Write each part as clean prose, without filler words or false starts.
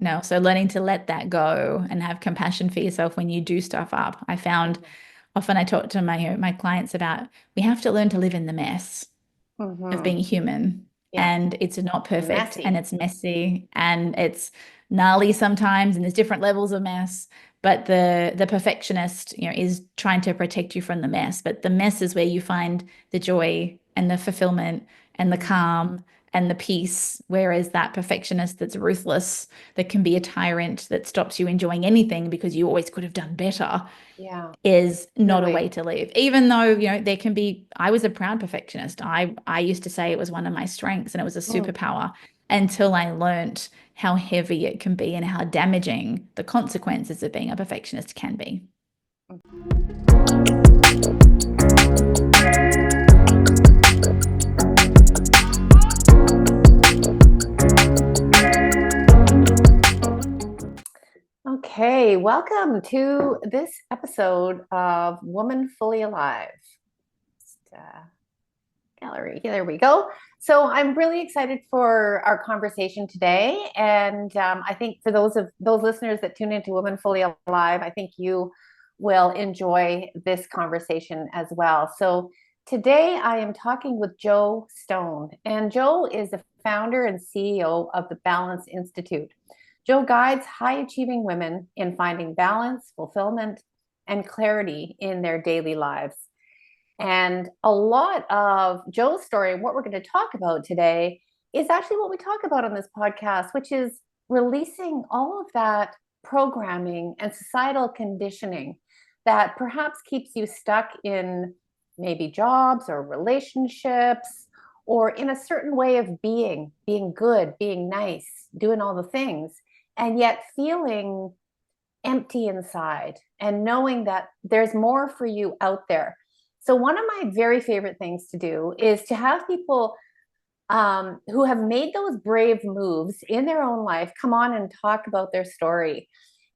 No, so learning to let that go and have compassion for yourself when you do stuff up. I found often I talk to my clients about we have to learn to live in the mess of Mm-hmm. being human. Yeah. And it's not perfect and Messy. it's messy and it's gnarly sometimes and there's different levels of mess. But the perfectionist, is trying to protect you from the mess. But the mess is where you find the joy and the fulfillment and the Mm. calm and the peace. Whereas that perfectionist that's ruthless, that can be a tyrant that stops you enjoying anything because you always could have done better Yeah, is not a way really. to live. Even though, there can be, I was a proud perfectionist. I used to say it was one of my strengths and it was a Mm. superpower until I learnt how heavy it can be and how damaging the consequences of being a perfectionist can be. Okay, welcome to this episode of Woman Fully Alive. Just, gallery. There we go. So I'm really excited for our conversation today, and I think for those listeners that tune into Women Fully Alive, I think you will enjoy this conversation as well. So today I am talking with Jo Stone, and Jo is the founder and CEO of the Balance Institute. Jo guides high achieving women in finding balance, fulfillment, and clarity in their daily lives. And a lot of Jo's story, and what we're going to talk about today, is actually what we talk about on this podcast, which is releasing all of that programming and societal conditioning that perhaps keeps you stuck in maybe jobs or relationships or in a certain way of being good, being nice, doing all the things, and yet feeling empty inside and knowing that there's more for you out there. So, one of my very favorite things to do is to have people who have made those brave moves in their own life come on and talk about their story.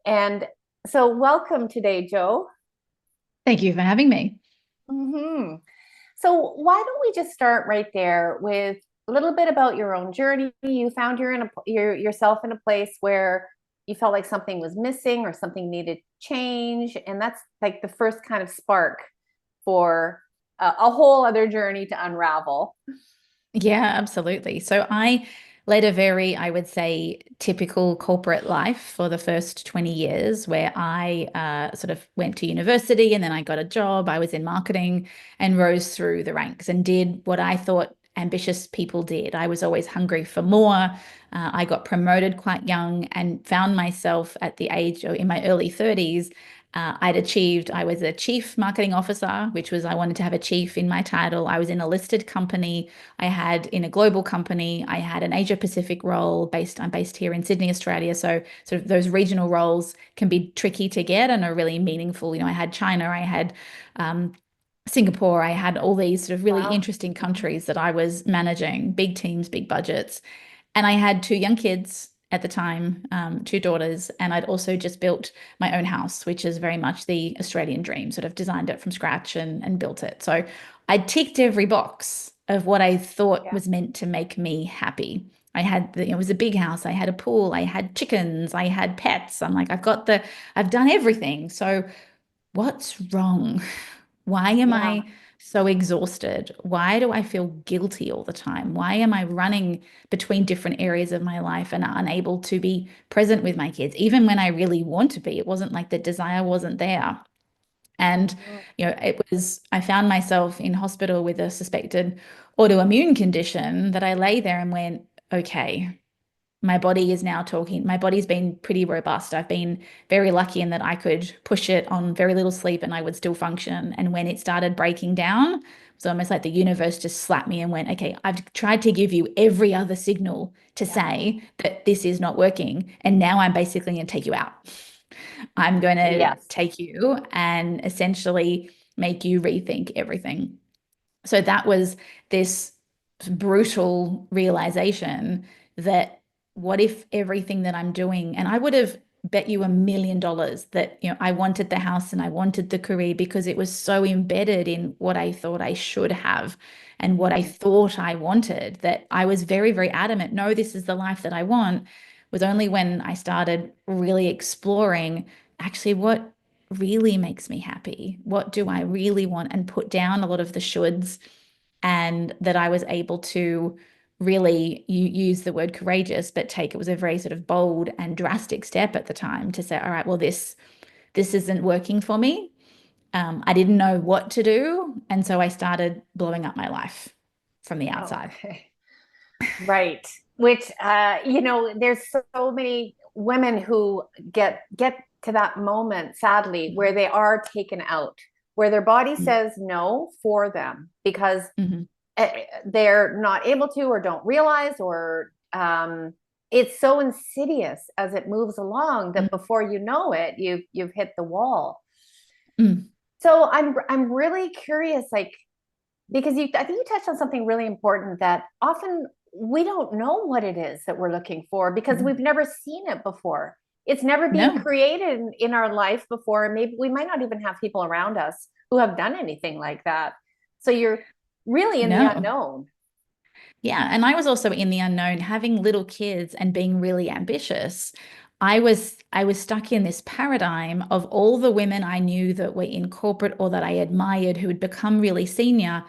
And so, welcome today, Jo. Thank you for having me. Mm-hmm. So, why don't we just start right there with a little bit about your own journey? You found yourself in a place where you felt like something was missing or something needed change, and that's like the first kind of spark for a whole other journey to unravel. Yeah, absolutely. So I led a very, I would say, typical corporate life for the first 20 years, where I sort of went to university and then I got a job. I was in marketing and rose through the ranks and did what I thought ambitious people did. I was always hungry for more. I got promoted quite young and found myself at the age of in my early 30s. I was a chief marketing officer, which was I wanted to have a chief in my title. I was in a listed company. I had in a global company, I had an Asia Pacific role I'm based here in Sydney, Australia. So sort of those regional roles can be tricky to get and are really meaningful. I had China, I had um, Singapore, I had all these sort of really Wow. interesting countries that I was managing, big teams, big budgets. And I had two young kids at the time, two daughters, and I'd also just built my own house, which is very much the Australian dream, sort of designed it from scratch and built it. So I ticked every box of what I thought Yeah. was meant to make me happy. It was a big house. I had a pool. I had chickens. I had pets. I'm like, I've done everything. So what's wrong? Why am Yeah. I so exhausted? Why do I feel guilty all the time? Why am I running between different areas of my life and unable to be present with my kids, even when I really want to be? It wasn't like the desire wasn't there. And, Mhm. I found myself in hospital with a suspected autoimmune condition that I lay there and went, okay, my body is now talking. My body's been pretty robust. I've been very lucky in that I could push it on very little sleep and I would still function. And when it started breaking down, it's almost like the universe just slapped me and went, okay, I've tried to give you every other signal to Yeah. say that this is not working. And now I'm basically going to take you out. I'm going to Yes. take you and essentially make you rethink everything. So that was this brutal realization that what if everything that I'm doing, and I would have bet you $1 million that, I wanted the house and I wanted the career because it was so embedded in what I thought I should have and what I Mhm. thought I wanted that I was very, very adamant, no, this is the life that I want. was only when I started really exploring actually what really makes me happy. What do I really want? And put down a lot of the shoulds, and that I was able to really use the word courageous, but take it was a very sort of bold and drastic step at the time to say, all right, well, this isn't working for me. I didn't know what to do. And so I started blowing up my life from the outside. Okay. Right. Which there's so many women who get to that moment, sadly, where they are taken out, where their body Mm-hmm. says no for them because Mm-hmm. they're not able to or don't realize, or it's so insidious as it moves along that before you know it, you've hit the wall. Mm-hmm. So I'm really curious, like, because I think you touched on something really important, that often we don't know what it is that we're looking for because we've never seen it before. It's never been No, created in our life before. Maybe we might not even have people around us who have done anything like that. So you're really in the no. unknown. Yeah, and I was also in the unknown, having little kids and being really ambitious. I was stuck in this paradigm of all the women I knew that were in corporate or that I admired who had become really senior,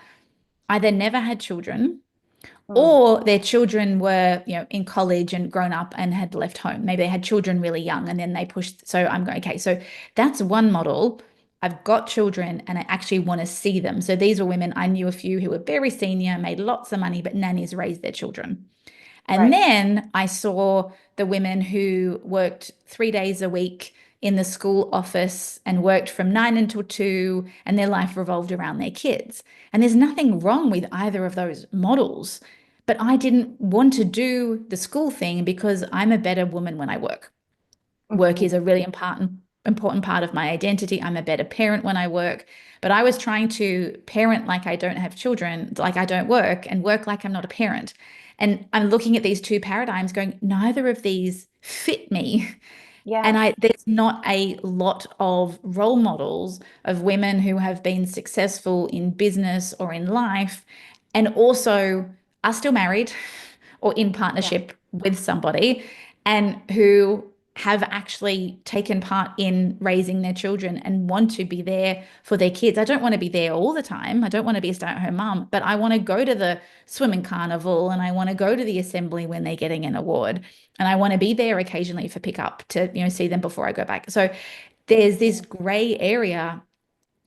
either never had children Mm, or their children were, in college and grown up and had left home. Maybe they had children really young and then they pushed. So I'm going, okay, so that's one model. I've got children and I actually want to see them. So these were women, I knew a few who were very senior, made lots of money, but nannies raised their children. And right. then I saw the women who worked 3 days a week in the school office and worked from 9 until 2, and their life revolved around their kids. And there's nothing wrong with either of those models. But I didn't want to do the school thing because I'm a better woman when I work. Work is Hmm. a really important part of my identity. I'm a better parent when I work, but I was trying to parent like I don't have children, like I don't work, and work like I'm not a parent. And I'm looking at these two paradigms going, neither of these fit me. And Yes. there's not a lot of role models of women who have been successful in business or in life and also are still married or in Yeah. partnership with somebody and who have actually taken part in raising their children and want to be there for their kids. I don't want to be there all the time. I don't want to be a stay-at-home mom, but I want to go to the swimming carnival and I want to go to the assembly when they're getting an award. And I want to be there occasionally for pickup to, see them before I go back. So there's this gray area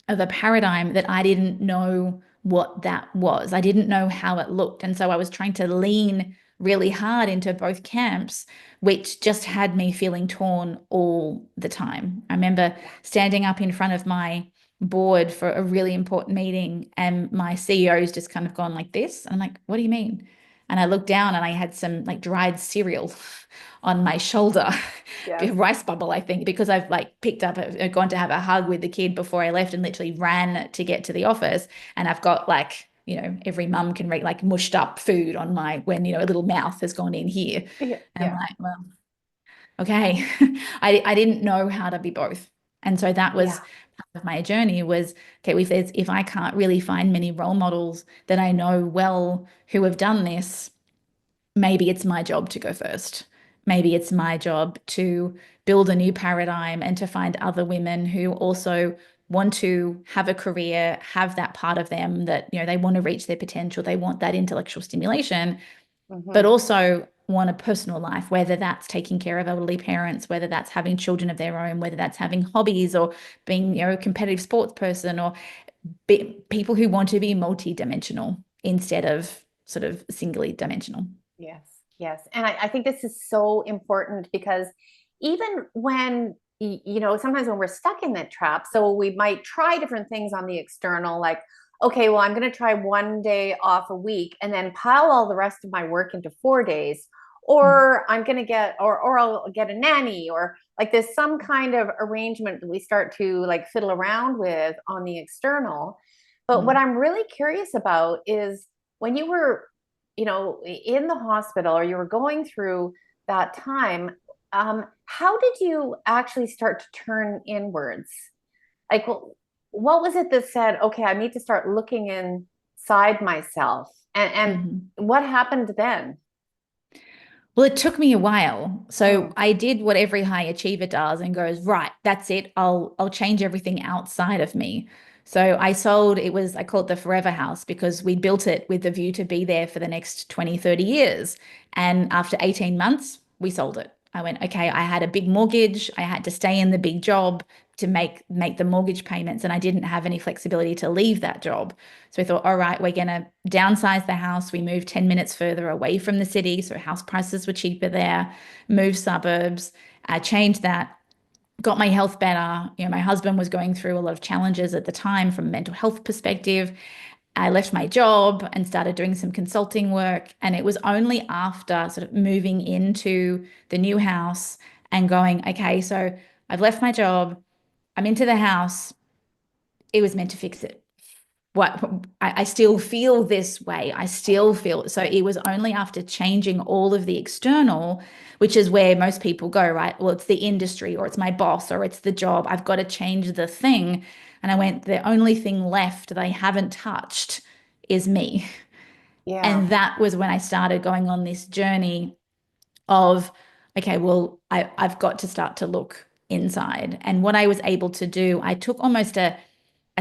of a paradigm that I didn't know what that was. I didn't know how it looked. And so I was trying to lean really hard into both camps, which just had me feeling torn all the time. I remember Yeah. standing up in front of my board for a really important meeting, and my CEO's just kind of gone like this. And I'm like, what do you mean? And I looked down and I had some like dried cereal on my shoulder, Yes. rice bubble, I think, because I've like picked up, gone to have a hug with the kid before I left and literally ran to get to the office. And I've got like, every mum can read like mushed up food on my, when, a little mouth has gone in here. Yeah. And I'm Yeah. like, well, okay. I didn't know how to be both. And so that was Yeah. part of my journey was, okay, if I can't really find many role models that I know well who have done this, maybe it's my job to go first. Maybe it's my job to build a new paradigm and to find other women who also want to have a career, have that part of them that, they want to reach their potential, they want that intellectual stimulation, but Hmm. also want a personal life, whether that's taking care of elderly parents, whether that's having children of their own, whether that's having hobbies or being, a competitive sports person or people who want to be multi-dimensional instead of sort of singly dimensional. Yes, yes. And I think this is so important because even when, sometimes when we're stuck in that trap, so we might try different things on the external, like, okay, well, I'm going to try one day off a week and then pile all the rest of my work into 4 days. Mm, Or I'm going to get, or I'll get a nanny, or like there's some kind of arrangement that we start to like fiddle around with on the external. But what mm, I'm really curious about is when you were in the hospital or you were going through that time, how did you actually start to turn inwards? Like, what was it that said, okay, I need to start looking inside myself? And mhm. what happened then? Well, it took me a while. So Mm. I did what every high achiever does and goes, right, that's it. I'll change everything outside of me. So I sold, it was, I call it the forever house because we built it with the view to be there for the next 20, 30 years. And after 18 months, we sold it. I went, okay, I had a big mortgage. I had to stay in the big job to make the mortgage payments, and I didn't have any flexibility to leave that job. So we thought, all right, we're going to downsize the house. We moved 10 minutes further away from the city. So house prices were cheaper there, moved suburbs, changed that, got my health better. My husband was going through a lot of challenges at the time from a mental health perspective. I left my job and started doing some consulting work. And it was only after sort of moving into the new house and going, okay, so I've left my job, I'm into the house. It was meant to fix it. What I still feel this way. I still feel so. It was only after changing all of the external, which is where most people go, right? Well, it's the industry or it's my boss or it's the job. I've got to change the thing. And I went, the only thing left that I haven't touched is me. Yeah. And that was when I started going on this journey of, okay, well, I've got to start to look inside. And what I was able to do, I took almost a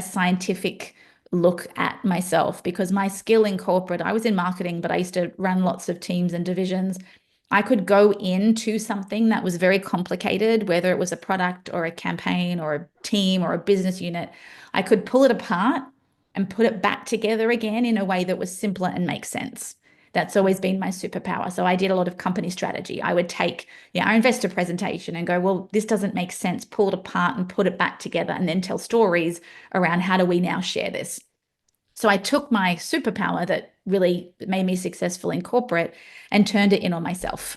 scientific look at myself because my skill in corporate, I was in marketing, but I used to run lots of teams and divisions. I could go into something that was very complicated, whether it was a product or a campaign or a team or a business unit. I could pull it apart and put it back together again in a way that was simpler and makes sense. That's always been my superpower. So I did a lot of company strategy. I would take, our investor presentation and go, well, this doesn't make sense, pull it apart and put it back together and then tell stories around how do we now share this. So I took my superpower that really made me successful in corporate and turned it in on myself.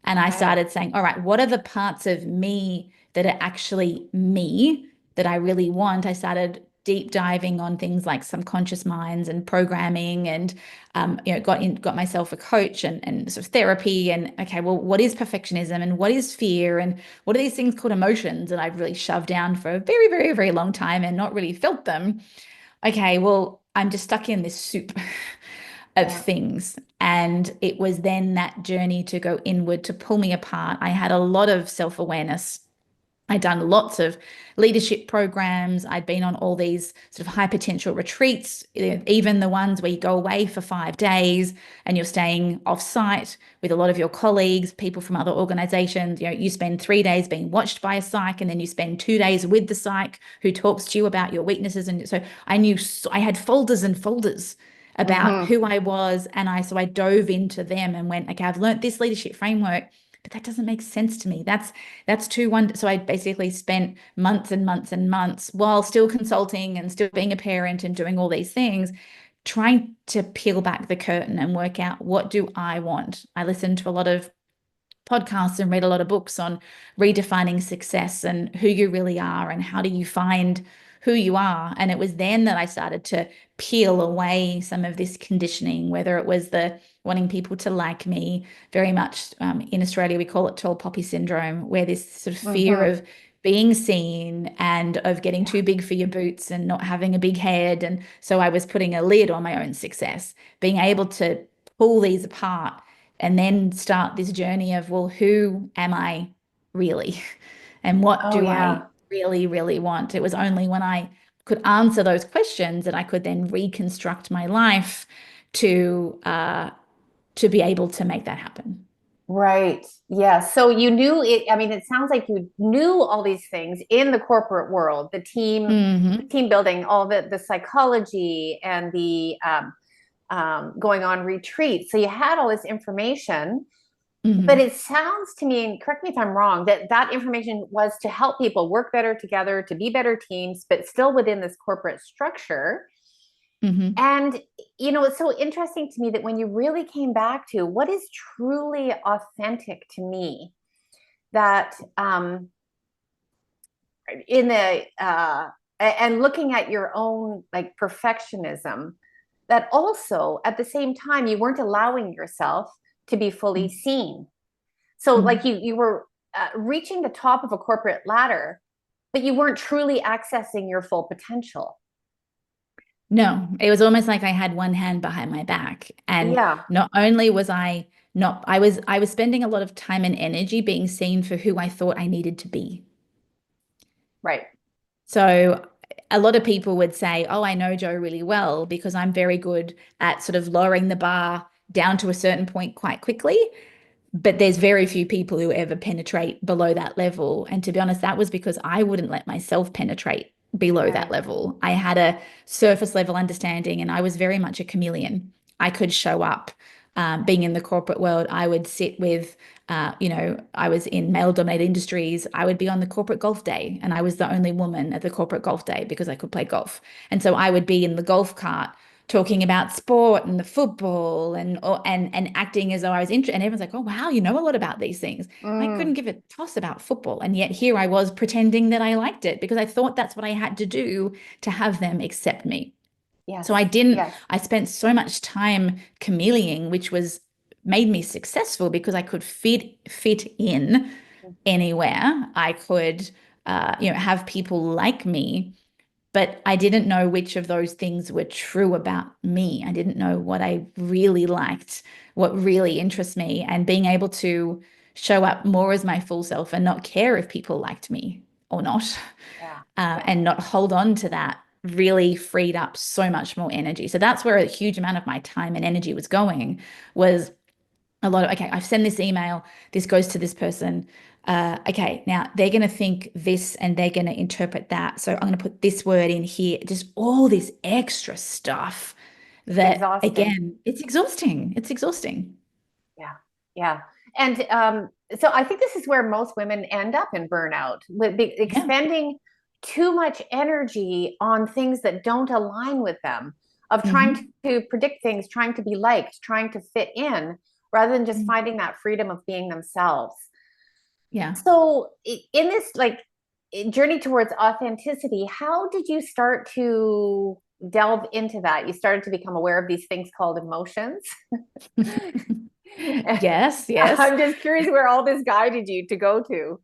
And I Right. started saying, all right, what are the parts of me that are actually me that I really want? I started deep diving on things like subconscious minds and programming and got myself a coach and sort of therapy and okay, well, what is perfectionism and what is fear and what are these things called emotions? And I've really shoved down for a very, very, very long time and not really felt them. Okay, well, I'm just stuck in this soup of Yeah. things. And it was then that journey to go inward to pull me apart. I had a lot of self-awareness. I'd done lots of leadership programs. I'd been on all these sort of high potential retreats, even the ones where you go away for 5 days and you're staying off site with a lot of your colleagues, people from other organizations. You spend 3 days being watched by a psych, and then you spend 2 days with the psych who talks to you about your weaknesses. And so I knew I had folders and folders about Hmm. who I was. And I dove into them and went, okay, I've learned this leadership framework, but that doesn't make sense to me. That's too one. So I basically spent months and months and months while still consulting and still being a parent and doing all these things, trying to peel back the curtain and work out what do I want. I listened to a lot of podcasts and read a lot of books on redefining success and who you really are and how do you find who you are. And it was then that I started to peel away some of this conditioning, whether it was the wanting people to like me, very much in Australia, we call it tall poppy syndrome, where this sort of fear Hmm. of being seen and of getting too big for your boots and not having a big head. And so I was putting a lid on my own success, being able to pull these apart and then start this journey of, well, who am I really? And what Oh, do I yeah. really, really want? It was only when I could answer those questions that I could then reconstruct my life to be able to make that happen. Right. Yeah. So you knew it. I mean, it sounds like you knew all these things in the corporate world, the Hmm. team building, all the psychology and the going on retreats. So you had all this information, but Hmm. it sounds to me, and correct me if I'm wrong, that that information was to help people work better together, to be better teams, but still within this corporate structure. Hmm. And, it's so interesting to me that when you really came back to what is truly authentic to me, that in the, and looking at your own like perfectionism, that also at the same time, you weren't allowing yourself to be fully seen. So, like Hmm. you were reaching the top of a corporate ladder, but you weren't truly accessing your full potential. No, it was almost like I had one hand behind my back. And Yeah. not only was I not I was spending a lot of time and energy being seen for who I thought I needed to be. Right. So a lot of people would say, "Oh, I know Joe really well because I'm very good at sort of lowering the bar down to a certain point quite quickly." But there's very few people who ever penetrate below that level. And to be honest, that was because I wouldn't let myself penetrate below that Right. level. I had a surface level understanding and I was very much a chameleon. I could show up. Being in the corporate world, I would sit with, I was in male dominated industries. I would be on the corporate golf day and I was the only woman at the corporate golf day because I could play golf. And so I would be in the golf cart talking about sport and the football and acting as though I was interested. And everyone's like, "Oh wow, you know a lot about these things." I couldn't Mm, give a toss about football, and yet here I was pretending that I liked it because I thought that's what I had to do to have them accept me. yes. So I didn't. Yes. I spent so much time chameleoning, which was made me successful because I could fit in anywhere. I could, have people like me, but I didn't know which of those things were true about me. I didn't know what I really liked, what really interests me, and being able to show up more as my full self and not care if people liked me or not, Yeah. and not hold on to that really freed up so much more energy. So that's where a huge amount of my time and energy was going, was a lot of, okay, I've sent this email, this goes to this person. Okay, now they're going to think this and they're going to interpret that. So I'm going to put this word in here, just all this extra stuff that, Exhausting. again, it's exhausting. It's exhausting. Yeah. Yeah. And so I think this is where most women end up in burnout, with Yeah. expending too much energy on things that don't align with them, of trying Hmm. to predict things, trying to be liked, trying to fit in, rather than just finding that freedom of being themselves. Yeah. So in this journey towards authenticity, how did you start to delve into that? You started to become aware of these things called emotions. Yes, yes. I'm just curious where all this guided you to go to.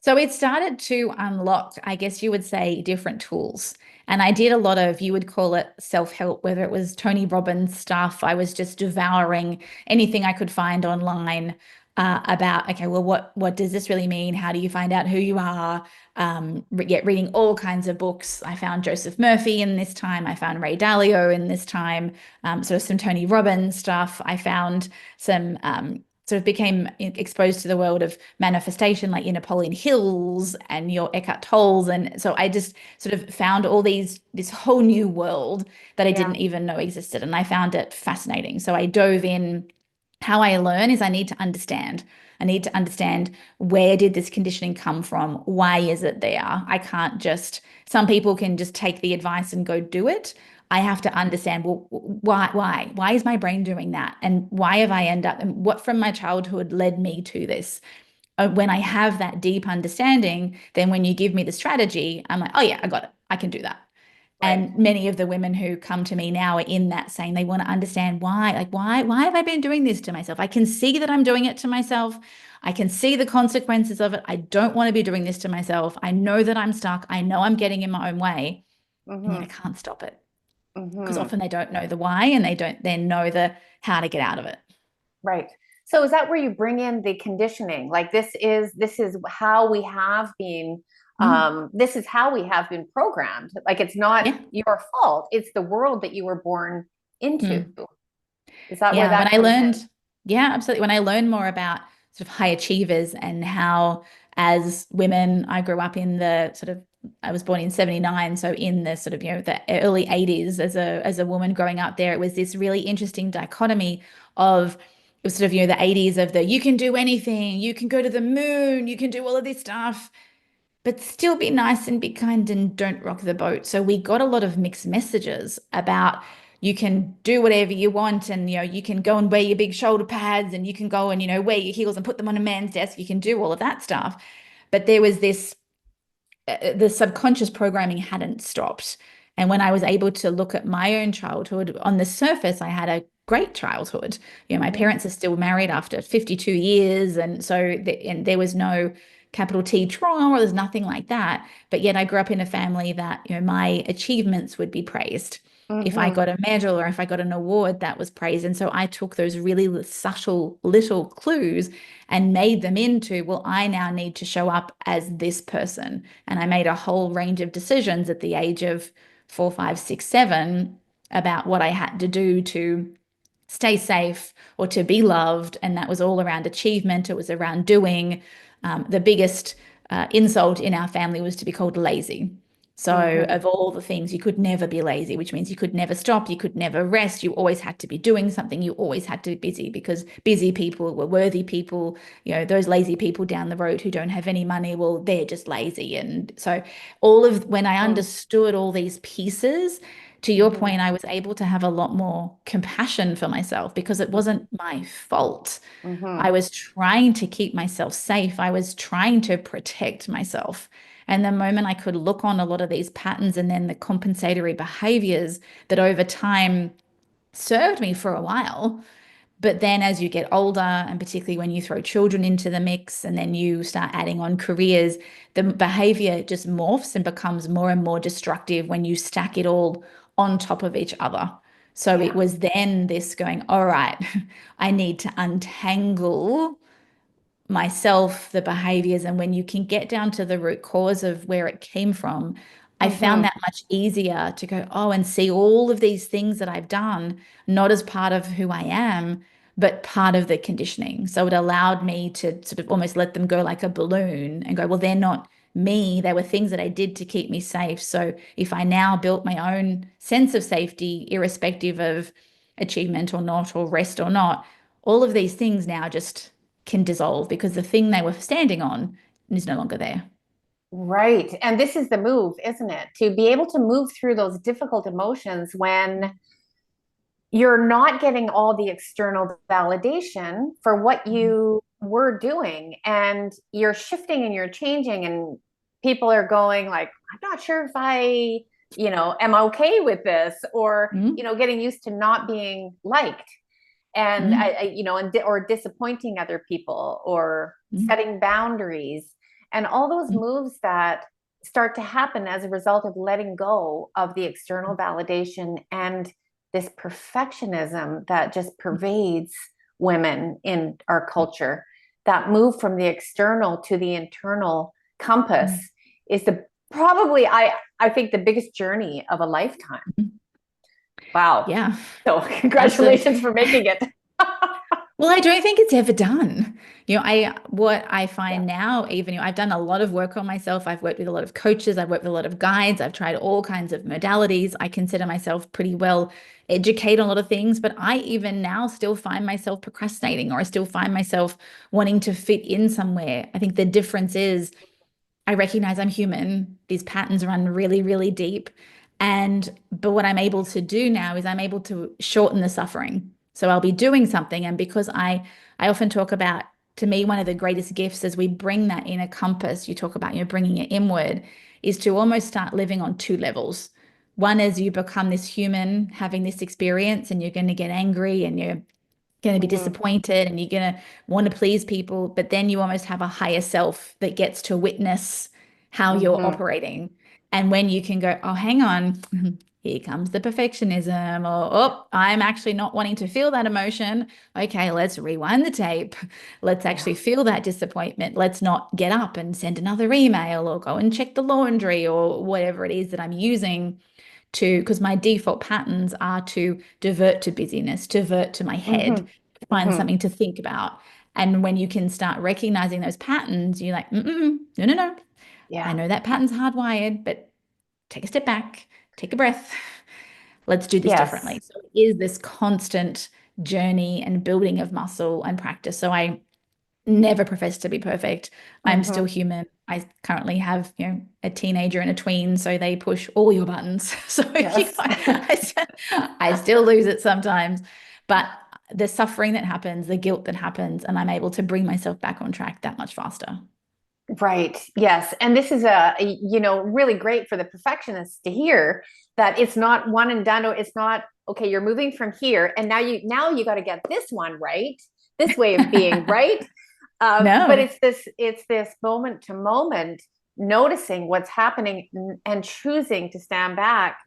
So it started to unlock, I guess you would say, different tools. And I did a lot of, you would call it self-help, whether it was Tony Robbins stuff. I was just devouring anything I could find online about, okay, well, what does this really mean? How do you find out who you are? Reading all kinds of books. I found Joseph Murphy in this time. I found Ray Dalio in this time. Sort of some Tony Robbins stuff. I found some sort of became exposed to the world of manifestation, like your Napoleon Hills and your Eckhart Tolles. And so I just sort of found this whole new world that I Yeah. didn't even know existed. And I found it fascinating. So I dove in. How I learn is I need to understand. I need to understand, where did this conditioning come from? Why is it there? I can't just, some people can just take the advice and go do it. I have to understand, well, why is my brain doing that? And why have I end up, and what from my childhood led me to this? When I have that deep understanding, then when you give me the strategy, I'm like, oh yeah, I got it. I can do that. Right. And many of the women who come to me now are in that, saying they want to understand why, like why have I been doing this to myself? I can see that I'm doing it to myself. I can see the consequences of it. I don't want to be doing this to myself. I know that I'm stuck. I know I'm getting in my own way, and yet I Mm-hmm. can't stop it because Mm-hmm. often they don't know the why and they don't then know the how to get out of it. Right. So is that where you bring in the conditioning? Like this is how we have been Mm, this is how we have been programmed. Like it's not yeah. your fault. It's the world that you were born into. Mm. Is that where Yeah, when that I comes in? learned, yeah, absolutely. When I learned more about sort of high achievers and how, as women, I grew up in the sort of, I was born in 79, so in the sort of, the early 80s as a woman growing up there, it was this really interesting dichotomy of, it was sort of, the 80s of the you can do anything, you can go to the moon, you can do all of this stuff, but still be nice and be kind and don't rock the boat. So we got a lot of mixed messages about, you can do whatever you want, and you can go and wear your big shoulder pads, and you can go and wear your heels and put them on a man's desk. You can do all of that stuff. But there was this, the subconscious programming hadn't stopped. And when I was able to look at my own childhood, on the surface, I had a great childhood. My Mm-hmm. parents are still married after 52 years. And so, and there was no capital T trauma, or there's nothing like that. But yet I grew up in a family that, my achievements would be praised. If I Mm-hmm. got a medal or if I got an award, that was praised. And so I took those really subtle little clues and made them into, well, I now need to show up as this person. And I made a whole range of decisions at the age of 4, 5, 6, 7 about what I had to do to stay safe or to be loved. And that was all around achievement. It was around doing. The biggest insult in our family was to be called lazy. So, Mm-hmm. of all the things, you could never be lazy, which means you could never stop, you could never rest. You always had to be doing something. You always had to be busy because busy people were worthy people. Those lazy people down the road who don't have any money, well, they're just lazy. And so, when I understood all these pieces, to your Mm-hmm. point, I was able to have a lot more compassion for myself because it wasn't my fault. Mm-hmm. I was trying to keep myself safe. I was trying to protect myself. And the moment I could look on a lot of these patterns and then the compensatory behaviors that over time served me for a while, but then as you get older, and particularly when you throw children into the mix and then you start adding on careers, the behavior just morphs and becomes more and more destructive when you stack it all on top of each other. So it Yeah. was then this going, all right, I need to untangle myself, the behaviors, and when you can get down to the root cause of where it came from, I found Mm-hmm. that much easier to go, oh, and see all of these things that I've done, not as part of who I am, but part of the conditioning. So it allowed me to sort of almost let them go like a balloon and go, well, they're not me. They were things that I did to keep me safe. So if I now built my own sense of safety, irrespective of achievement or not, or rest or not, all of these things now just can dissolve because the thing they were standing on is no longer there. Right. And this is the move, isn't it? To be able to move through those difficult emotions when you're not getting all the external validation for what you were doing, and you're shifting and you're changing, and people are going like, I'm not sure if I, am okay with this, or, Mm, getting used to not being liked, and mm, or disappointing other people, or mm, setting boundaries, and all those mm, moves that start to happen as a result of letting go of the external validation and this perfectionism that just pervades women in our culture. That move from the external to the internal compass mm. is the probably I think the biggest journey of a lifetime. Mm. Wow. Yeah, So absolutely. congratulations for making it. Well, I don't think it's ever done. What I Yeah. find now, even I've done a lot of work on myself. I've worked with a lot of coaches, I've worked with a lot of guides, I've tried all kinds of modalities. I consider myself pretty well educated on a lot of things, but I even now still find myself procrastinating or I still find myself wanting to fit in somewhere. I think the difference is I recognize I'm human. These patterns run really, really deep. But what I'm able to do now is I'm able to shorten the suffering. So I'll be doing something. And because I often talk about, to me, one of the greatest gifts as we bring that inner compass, you talk about, bringing it inward, is to almost start living on two levels. One is you become this human having this experience and you're going to get angry and you're going to be Mm-hmm. disappointed and you're going to want to please people, but then you almost have a higher self that gets to witness how you're Mm-hmm. operating. And when you can go, oh, hang on, here comes the perfectionism, or oh, I'm actually not wanting to feel that emotion. Okay, let's rewind the tape. Let's Yeah. actually feel that disappointment. Let's not get up and send another email or go and check the laundry or whatever it is that I'm using to, because my default patterns are to divert to busyness, to divert to my head, Mm-hmm. to find Mm-hmm. something to think about. And when you can start recognizing those patterns, you're like, mm-mm, no, no, no. I Yeah. know that pattern's hardwired, but take a step back, take a breath. Let's do this Yes. differently. So it is this constant journey and building of muscle and practice. So I never profess to be perfect. I'm still Mm-hmm. human. I currently have, a teenager and a tween, so they push all your buttons. So, Yes. I still lose it sometimes, but the suffering that happens, the guilt that happens, and I'm able to bring myself back on track that much faster. Right. Yes. And this is really great for the perfectionists to hear that it's not one and done. It's not, okay, you're moving from here and now you got to get this one right, this way of being right. But No. it's this moment to moment noticing what's happening and choosing to stand back,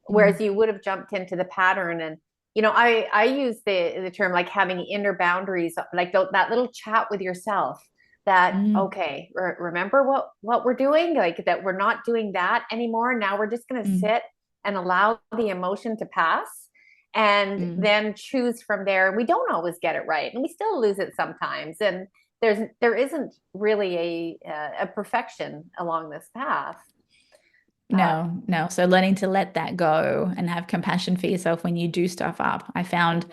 whereas Mm, you would have jumped into the pattern. And I use the term like having inner boundaries, like that little chat with yourself, that mm, okay, remember what we're doing, like that we're not doing that anymore. Now we're just going to mm, sit and allow the emotion to pass, and mm. then choose from there. And we don't always get it right, and we still lose it sometimes, and there isn't really a perfection along this path. uh, No, no. So learning to let that go and have compassion for yourself when you do stuff up. I found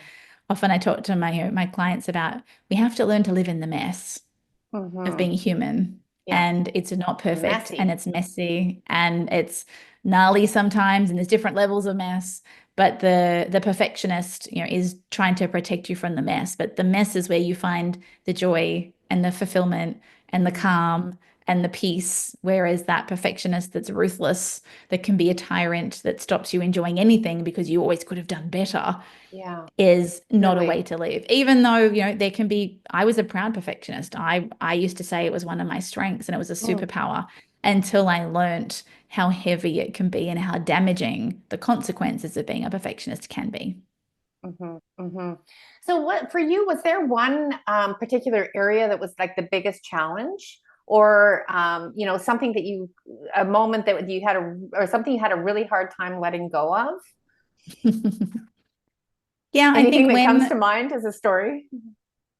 often I talk to my clients about we have to learn to live in the mess of mm-hmm. being human. Yeah, And it's not perfect and messy. it's messy and it's gnarly sometimes and there's different levels of mess. But the perfectionist, is trying to protect you from the mess. But the mess is where you find the joy and the fulfillment and the Mm-hmm. calm and the peace. Whereas that perfectionist that's ruthless, that can be a tyrant that stops you enjoying anything because you always could have done better, Yeah, is not a way truly. to live. Even though, there can be, I was a proud perfectionist. I used to say it was one of my strengths and it was a Mm. superpower until I learnt how heavy it can be and how damaging the consequences of being a perfectionist can be. Mm-hmm. Mm-hmm. So, what for you, was there one particular area that was like the biggest challenge, or something that a moment that you had or something you had a really hard time letting go of? Yeah, I Anything think that comes when to mind as a story?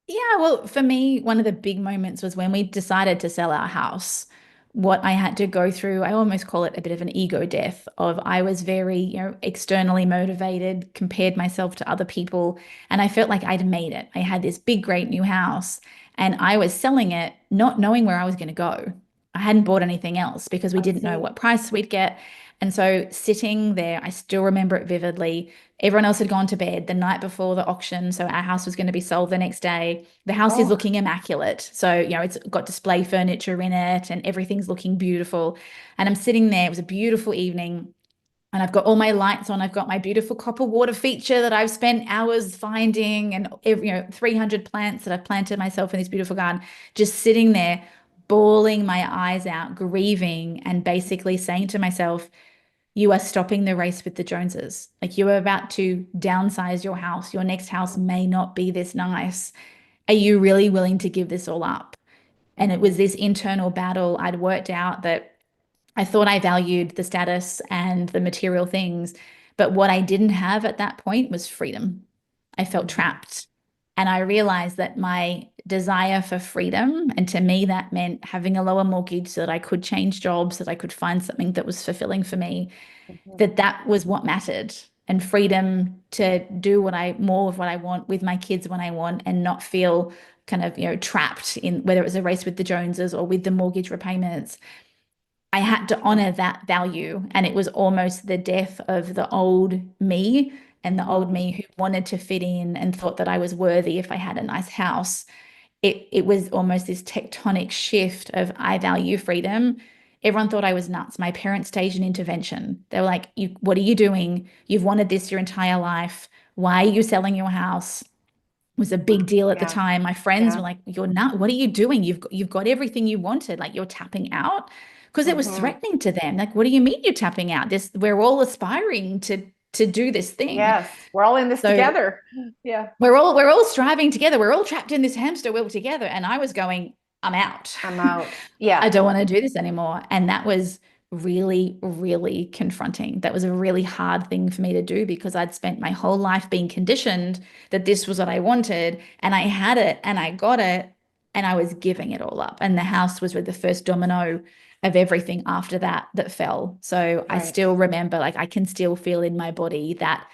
Yeah, well, for me, one of the big moments was when we decided to sell our house. What I had to go through, I almost call it a bit of an ego death of I was very, externally motivated, compared myself to other people, and I felt like I'd made it. I had this big, great new house, and I was selling it, not knowing where I was going to go. I hadn't bought anything else because we I didn't know see. what price we'd get. And so sitting there, I still remember it vividly. Everyone else had gone to bed the night before the auction, so our house was going to be sold the next day. The house is Oh, looking immaculate. So, it's got display furniture in it and everything's looking beautiful. And I'm sitting there, it was a beautiful evening, and I've got all my lights on. I've got my beautiful copper water feature that I've spent hours finding, and 300 plants that I've planted myself in this beautiful garden, just sitting there, bawling my eyes out, grieving, and basically saying to myself, you are stopping the race with the Joneses. Like you are about to downsize your house. Your next house may not be this nice. Are you really willing to give this all up? And it was mm-hmm. this internal battle. I'd worked out that I thought I valued the status and the material things, but what I didn't have at that point was freedom. I felt Mm-hmm. trapped. And I realized that my desire for freedom, and to me, that meant having a lower mortgage so that I could change jobs, that I could find something that was fulfilling for me, Mm-hmm. that was what mattered. And freedom to do more of what I want with my kids when I want and not feel kind of, trapped in whether it was a race with the Joneses or with the mortgage repayments. I had to Yeah. honor that value. And it was almost the death of the old me and the old Mm-hmm. me who wanted to fit in and thought that I was worthy if I had a nice house. It was almost this tectonic shift of I value freedom. Everyone thought I was nuts. My parents staged an intervention. They were like, what are you doing? You've wanted this your entire life. Why are you selling your house? Was a big deal at the Yeah. time. My friends Yeah. were like, "You're not. What are you doing? You've got everything you wanted. Like you're tapping out," because it was Mm-hmm. threatening to them. Like, what do you mean you're tapping out? This we're all aspiring to do this thing. Yes, we're all in this So together. Yeah. we're all striving together. We're all trapped in this hamster wheel together. And I was going, I'm out. I'm out. Yeah. I don't want to do this anymore. And that was really, really confronting. That was a really hard thing for me to do because I'd spent my whole life being conditioned that this was what I wanted. And I had it and I got it and I was giving it all up. And the house was with the first domino of everything after that fell. So I Right. still remember, like I can still feel in my body that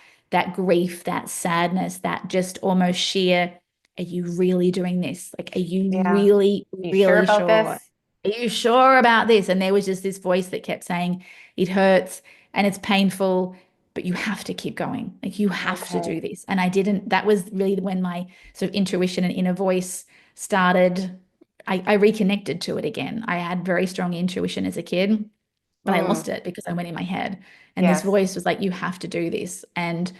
grief, that sadness, that just almost sheer, are you really doing this? Like, are you Yeah. really, You sure really about sure? this? Are you sure about this? And there was just this voice that kept saying, it hurts and it's painful, but you have to keep going. Like, you have to do Okay. this. And I didn't, that was really when my sort of intuition and inner voice started. I reconnected to it again. I had very strong intuition as a kid, but I Mm. lost it because I went in my head. And this Yes. voice was like, you have to do this. And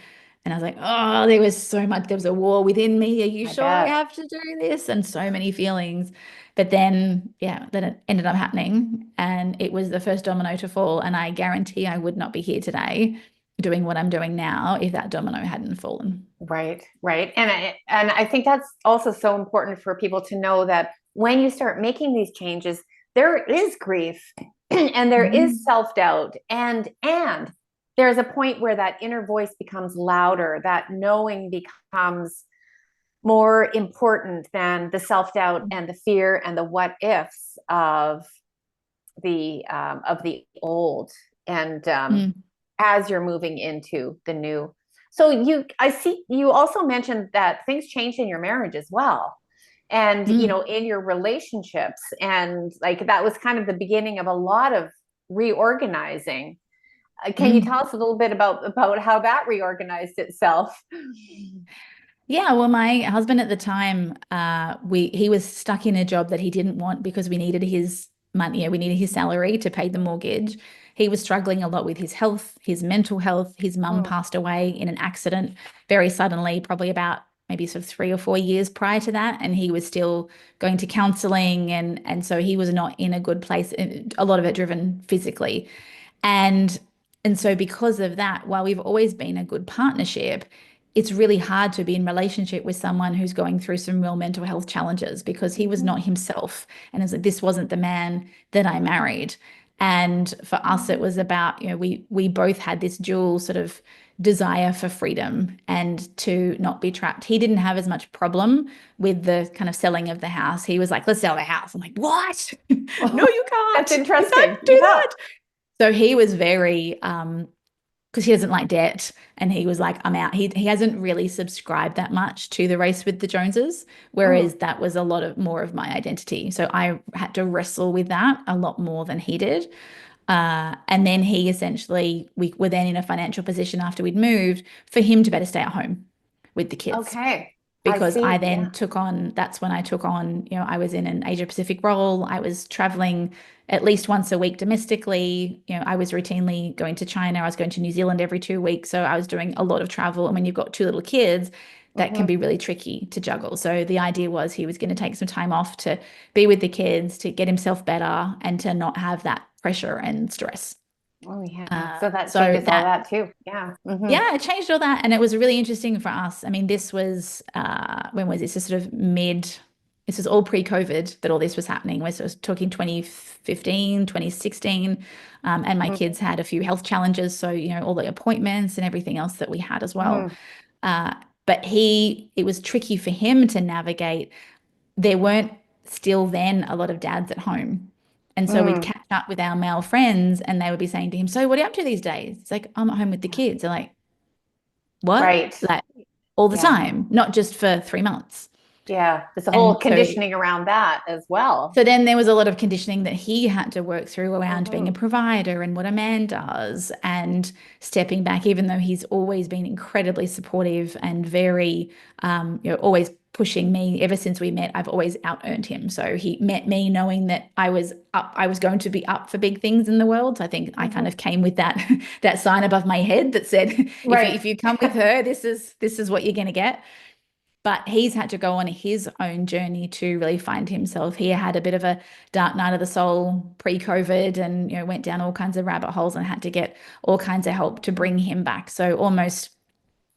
And I was like, oh, there was so much, there was a war within me. Are you I sure I bet. have to do this? And so many feelings. But then, yeah, then it ended up happening. And it was the first domino to fall. And I guarantee I would not be here today doing what I'm doing now if that domino hadn't fallen. Right, right. And I think that's also so important for people to know that when you start making these changes, there is grief and there is Mm, self-doubt and there's a point where that inner voice becomes louder, that knowing becomes more important than the self-doubt and the fear and the what ifs of the old. And mm, as you're moving into the new. So I see you also mentioned that things changed in your marriage as well. And, mm, in your relationships. And like that was kind of the beginning of a lot of reorganizing. Can you tell mm. us a little bit about how that reorganized itself? Yeah, well, my husband at the time, he was stuck in a job that he didn't want because we needed his money, we needed his salary to pay the mortgage. He was struggling a lot with his health, his mental health. His mum Mm, passed away in an accident very suddenly, probably about maybe sort of 3 or 4 years prior to that, and he was still going to counseling, and so he was not in a good place. A lot of it driven physically, and and so because of that, while we've always been a good partnership, it's really hard to be in relationship with someone who's going through some real mental health challenges because he was mhm, not himself. And it's like, this wasn't the man that I married. And for us, it was about, we both had this dual sort of desire for freedom and to not be trapped. He didn't have as much problem with the kind of selling of the house. He was like, let's sell the house. I'm like, what? No, you That's can't. You can't interesting. do Yeah. that. So he was very because he doesn't like debt, and he was like, I'm out. He hasn't really subscribed that much to the race with the Joneses, Mm, whereas that was a lot of more of my identity. So I had to wrestle with that a lot more than he did. And then he essentially, we were then in a financial position after we'd moved for him to better stay at home with the kids okay. I because I see. then Yeah. took on, that's when I took on, I was in an Asia Pacific role. I was traveling at least once a week domestically. I was routinely going to China. I was going to New Zealand every 2 weeks. So I was doing a lot of travel. And when you've got two little kids, that can Hmm. be really tricky to juggle. So the idea was he was going to take some time off to be with the kids, to get himself better, and to not have that pressure and stress. Oh, yeah. So that So changes all that that too. Yeah. Hmm. yeah, it changed all that. And it was really interesting for us. I mean, this was, when was this? This sort of this was all pre-COVID that all this was happening. We're sort of talking 2015, 2016. And my Hmm. kids had a few health challenges. So, all the appointments and everything else that we had as well. Hmm. Uh, but it was tricky for him to navigate. There weren't still then a lot of dads at home. And so we'd Mm. catch up with our male friends and they would be saying to him, so what are you up to these days? It's like, I'm at home with the kids. They're like, what? Right. Like all the Yeah. time, not just for 3 months. Yeah. There's a whole And so conditioning around that as well. so then there was a lot of conditioning that he had to work through around being a Hmm. provider and what a man does and stepping back, even though he's always been incredibly supportive and very, always pushing me. Ever since we met, I've always out earned him. So he met me knowing that I was going to be up for big things in the world. So I think I kind Hmm. of came with that that sign above my head that said, Right. if you come with her, this is what you're going to get. But he's had to go on his own journey to really find himself. He had a bit of a dark night of the soul pre-COVID and went down all kinds of rabbit holes and had to get all kinds of help to bring him back. So almost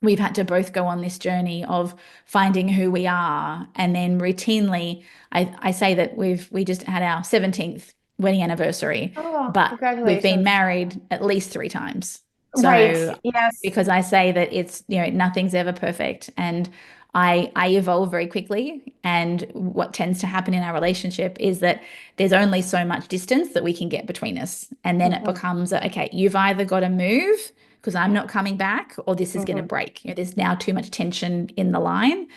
we've had to both go on this journey of finding who we are. And then routinely, I say that we just had our 17th wedding anniversary, Oh, but we've been congratulations. married at least 3 times. Right. So Yes. because I say that it's, nothing's ever perfect. And I evolve very quickly. And what tends to happen in our relationship is that there's only so much distance that we can get between us. And then it Hmm. becomes, okay, you've either got to move because I'm not coming back, or this is going to Hmm. break. There's now too much tension in the line.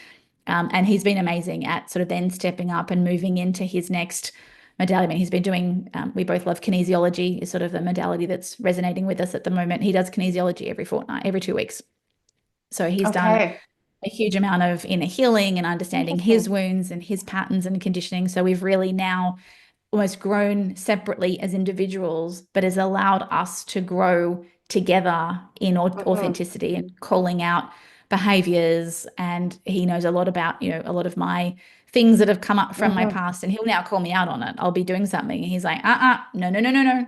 And he's been amazing at sort of then stepping up and moving into his next modality. I mean, he's been doing, we both love kinesiology, is sort of a modality that's resonating with us at the moment. He does kinesiology every fortnight, every 2 weeks. So he's done Okay. a huge amount of inner healing and understanding his Interesting. wounds and his patterns and conditioning. So we've really now almost grown separately as individuals, but has allowed us to grow together in Hmm. authenticity and calling out. behaviors, and he knows a lot about, a lot of my things that have come up from my Hmm. past, and he'll now call me out on it. I'll be doing something and he's like, no, no, no, no, no.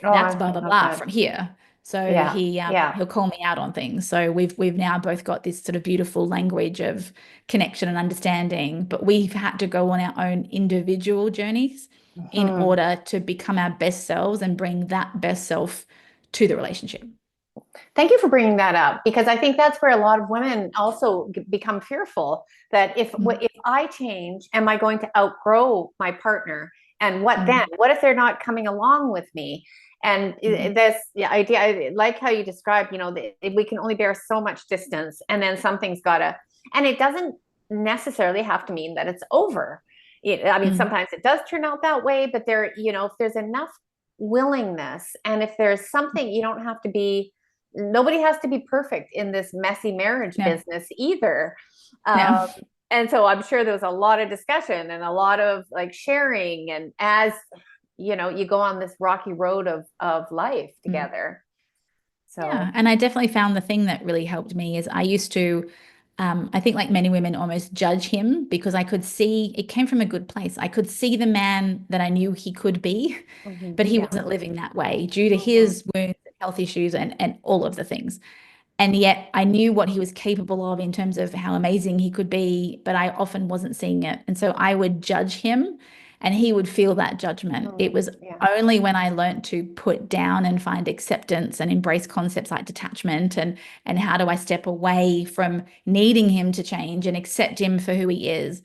Oh, That's I blah blah love blah that. from here. So Yeah. Yeah. he'll call me out on things. So we've now both got this sort of beautiful language of connection and understanding, but we've had to go on our own individual journeys in Hmm. order to become our best selves and bring that best self to the relationship. Thank you for bringing that up because I think that's where a lot of women also become fearful that Mm, if I change, am I going to outgrow my partner? And what then? mm, What if they're not coming along with me? And mhm, this idea, I like how you described, we can only bear so much distance, and then something's gotta, and it doesn't necessarily have to mean that it's over. I mean, mm, sometimes it does turn out that way, but if there's enough willingness, and if there's something, you don't have to be nobody has to be perfect in this messy marriage yeah, business either. yeah, Um, and so I'm sure there was a lot of discussion and a lot of like sharing. And as you go on this rocky road of life mm. together. Yeah, So, and I definitely found the thing that really helped me is I used to, I think like many women, almost judge him because I could see it came from a good place. I could see the man that I knew he could be, but he yeah. wasn't living that way due to Hmm. his wounds and health issues and all of the things. And yet I knew what he was capable of in terms of how amazing he could be, but I often wasn't seeing it. And so I would judge him and he would feel that judgment. Hmm. It was Yeah. only when I learned to put down and find acceptance and embrace concepts like detachment and how do I step away from needing him to change and accept him for who he is,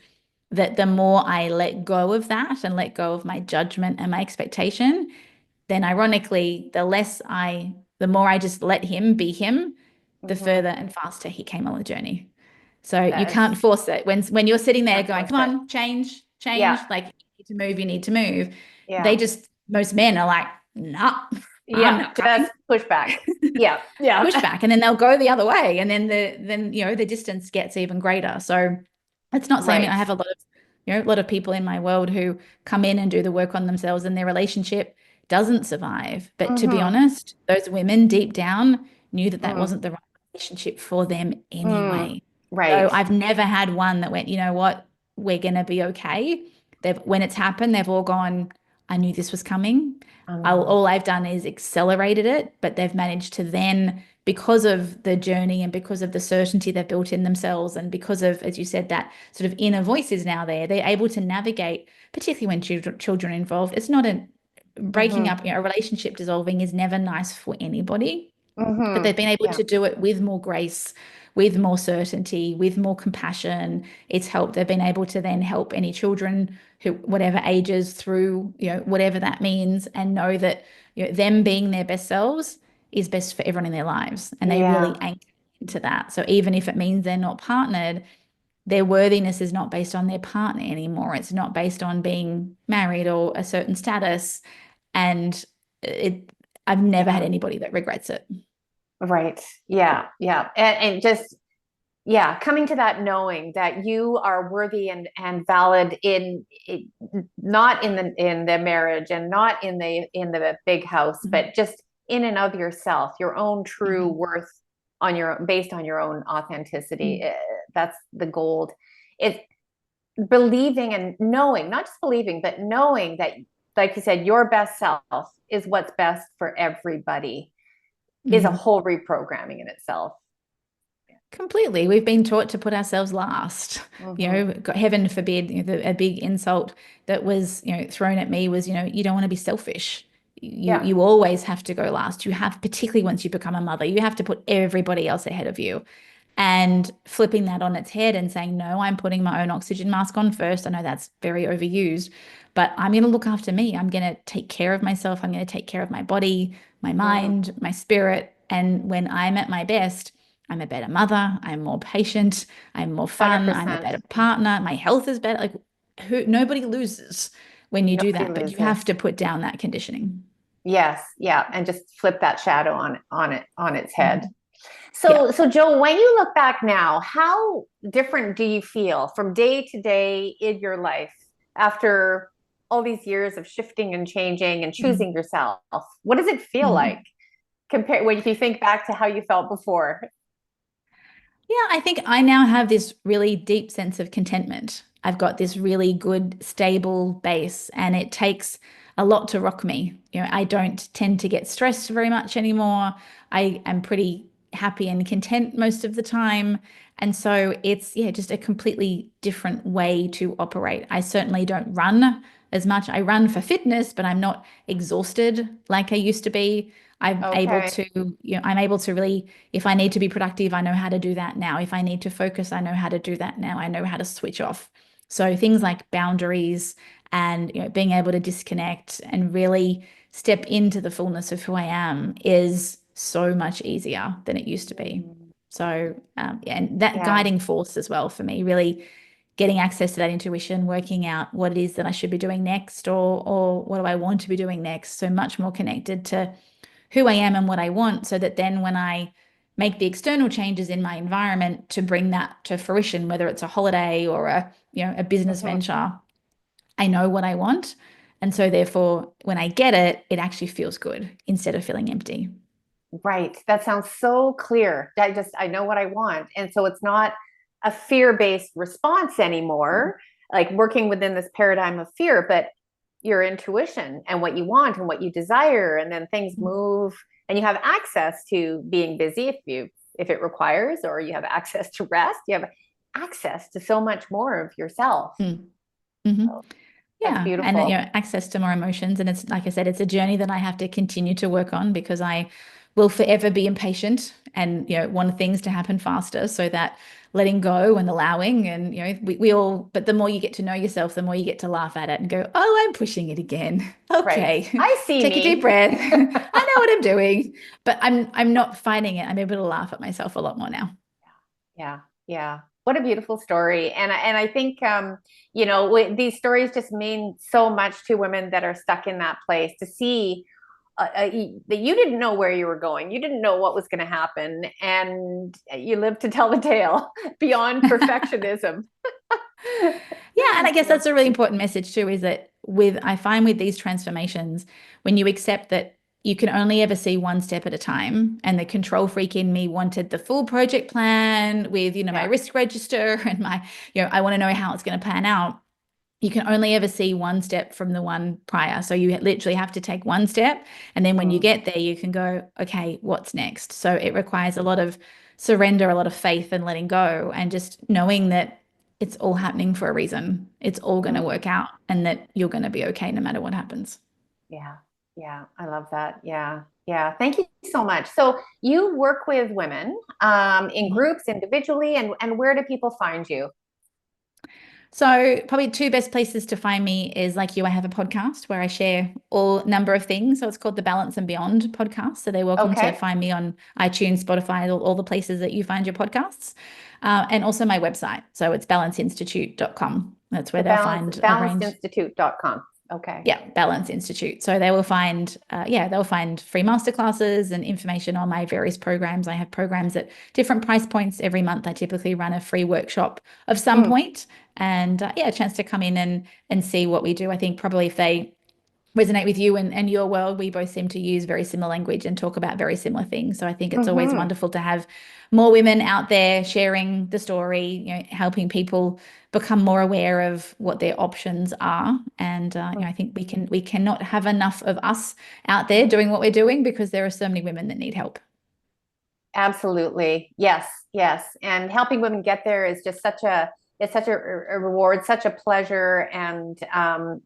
that the more I let go of that and let go of my judgment and my expectation, then ironically, the more I just let him be him, the Hmm. further and faster he came on the journey. So you That is, can't force it. When you're sitting there can't going, force come it. on, change, Yeah. change, like you need to move, you need to move. Yeah. Most men are like, nah, I'm Yeah. not Just coming. push back. Yeah. Yeah. Pushback, and then they'll go the other way, and then the distance gets even greater. So it's not saying, I Right. have a lot of people in my world who come in and do the work on themselves and their relationship doesn't survive. But to be Hmm. honest, those women deep down knew that that Mm. wasn't the right relationship for them Mm. anyway. So Right. I've never had one that went, you know what, we're gonna be okay. When it's happened, they've all gone, I knew this was coming. Um, All I've done is accelerated it, but they've managed to then, because of the journey and because of the certainty they've built in themselves, and because of, as you said, that sort of inner voice is now there, they're able to navigate, particularly when children are involved. It's not a breaking mhm, up, a relationship dissolving is never nice for anybody, but they've mhm. been able Yeah. to do it with more grace, with more certainty, with more compassion. It's helped. They've been able to then help any children who, whatever ages, through, whatever that means, and know that, them being their best selves is best for everyone in their lives. And they really Yeah. anchor into that. So even if it means they're not partnered, their worthiness is not based on their partner anymore. It's not based on being married or a certain status. And it, I've never had Yeah. anybody that regrets it. Right. Yeah. Yeah. And just, yeah, coming to that knowing that you are worthy and valid not in the marriage and not in the big house, Mhm. but just in and of yourself, your own true Mhm. worth based on your own authenticity. Mhm. That's the gold. It's believing and knowing, not just believing, but knowing that, like you said, your best self is what's best for everybody is a Mhm. whole reprogramming in itself. Completely. We've been taught to put ourselves last. Mm-hmm. Heaven forbid, a big insult that was, thrown at me was, you don't want to be selfish. Yeah. You always have to go last. You have, particularly once you become a mother, you have to put everybody else ahead of you. And flipping that on its head and saying, no, I'm putting my own oxygen mask on first. I know that's very overused, but I'm going to look after me. I'm going to take care of myself. I'm going to take care of my body, my Mm-hmm. mind, my spirit. And when I'm at my best, I'm a better mother. I'm more patient. I'm more fun. I'm a 100%. better partner. My health is better. Like, nobody loses when you do Nobody that, but you have loses. to put down that conditioning. Yes, yeah, and just flip that shadow on its head. Mhm. Yeah. So Joe, when you look back now, how different do you feel from day to day in your life after all these years of shifting and changing and Mhm. choosing yourself? What does it feel like Mhm. compared when you think back to how you felt before? Yeah, I think I now have this really deep sense of contentment. I've got this really good, stable base, and it takes a lot to rock me. I don't tend to get stressed very much anymore. I am pretty happy and content most of the time. And so it's, yeah, just a completely different way to operate. I certainly don't run as much. I run for fitness, but I'm not exhausted like I used to be. I'm able Okay. to, I'm able to really, if I need to be productive, I know how to do that now. If I need to focus, I know how to do that now. I know how to switch off. So things like boundaries and, being able to disconnect and really step into the fullness of who I am is so much easier than it used to be. Mm, So, yeah, and that yeah. guiding force as well for me, really getting access to that intuition, working out what it is that I should be doing next, or what do I want to be doing next. So much more connected to who I am and what I want, so that then when I make the external changes in my environment to bring that to fruition, whether it's a holiday or a business Mhm. venture, I know what I want. And so therefore, when I get it, it actually feels good instead of feeling empty. Right. That sounds so clear. I know what I want. And so it's not a fear-based response anymore, like working within this paradigm of fear, but your intuition and what you want and what you desire. And then things move and you have access to being busy if it requires, or you have access to rest. You have access to so much more of yourself. Mm. Hmm. So that's Yeah, and beautiful. access to more emotions, and it's like I said, it's a journey that I have to continue to work on because I will forever be impatient and want things to happen faster. So that letting go and allowing, and we all, but the more you get to know yourself, the more you get to laugh at it and go, oh, I'm pushing it again. Right. Okay, I see take a deep me. breath. I know what I'm doing, but I'm not fighting it. I'm able to laugh at myself a lot more now. Yeah, yeah. What a beautiful story. And I think these stories just mean so much to women that are stuck in that place to see that you didn't know where you were going. You didn't know what was going to happen, and you lived to tell the tale beyond perfectionism. Yeah, and I guess Yeah. that's a really important message too, is that I find with these transformations, when you accept that you can only ever see one step at a time, and the control freak in me wanted the full project plan with, my Yeah. risk register and I want to know how it's going to pan out. You can only ever see one step from the one prior. So you literally have to take one step. And then when you Mm, get there, you can go, okay, what's next? So it requires a lot of surrender, a lot of faith and letting go, and just knowing that it's all happening for a reason. It's all going to mm. work out and that you're going to be okay no matter what happens. Yeah. Yeah. I love that. Yeah. Yeah. Thank you so much. So you work with women in Mhm. groups, individually, and where do people find you? So probably two best places to find me is like you. I have a podcast where I share all number of things. So it's called the Balance and Beyond podcast. So they're welcome to Okay. find me on iTunes, Spotify, all the places that you find your podcasts. And also my website. So it's balanceinstitute.com. That's where The they'll find a range. balancedinstitute.com. Okay. Yeah, Balance Institute. So they will find, yeah, they'll find free masterclasses and information on my various programs. I have programs at different price points every month. I typically run a free workshop of some Mm, point, and yeah, a chance to come in and see what we do. I think probably if they resonate with you and your world, we both seem to use very similar language and talk about very similar things. So I think it's always hmm. wonderful to have more women out there sharing the story, helping people become more aware of what their options are. And I think we cannot have enough of us out there doing what we're doing because there are so many women that need help. Absolutely. Yes, yes. And helping women get there is just such a reward, such a pleasure. And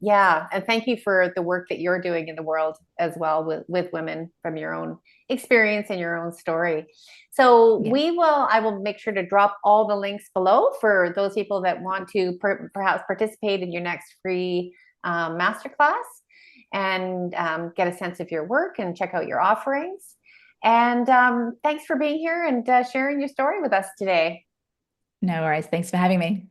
yeah, and thank you for the work that you're doing in the world as well with women from your own experience and your own story. So Yeah. I will make sure to drop all the links below for those people that want to perhaps participate in your next free masterclass and get a sense of your work and check out your offerings. And thanks for being here and sharing your story with us today. No worries. Thanks for having me.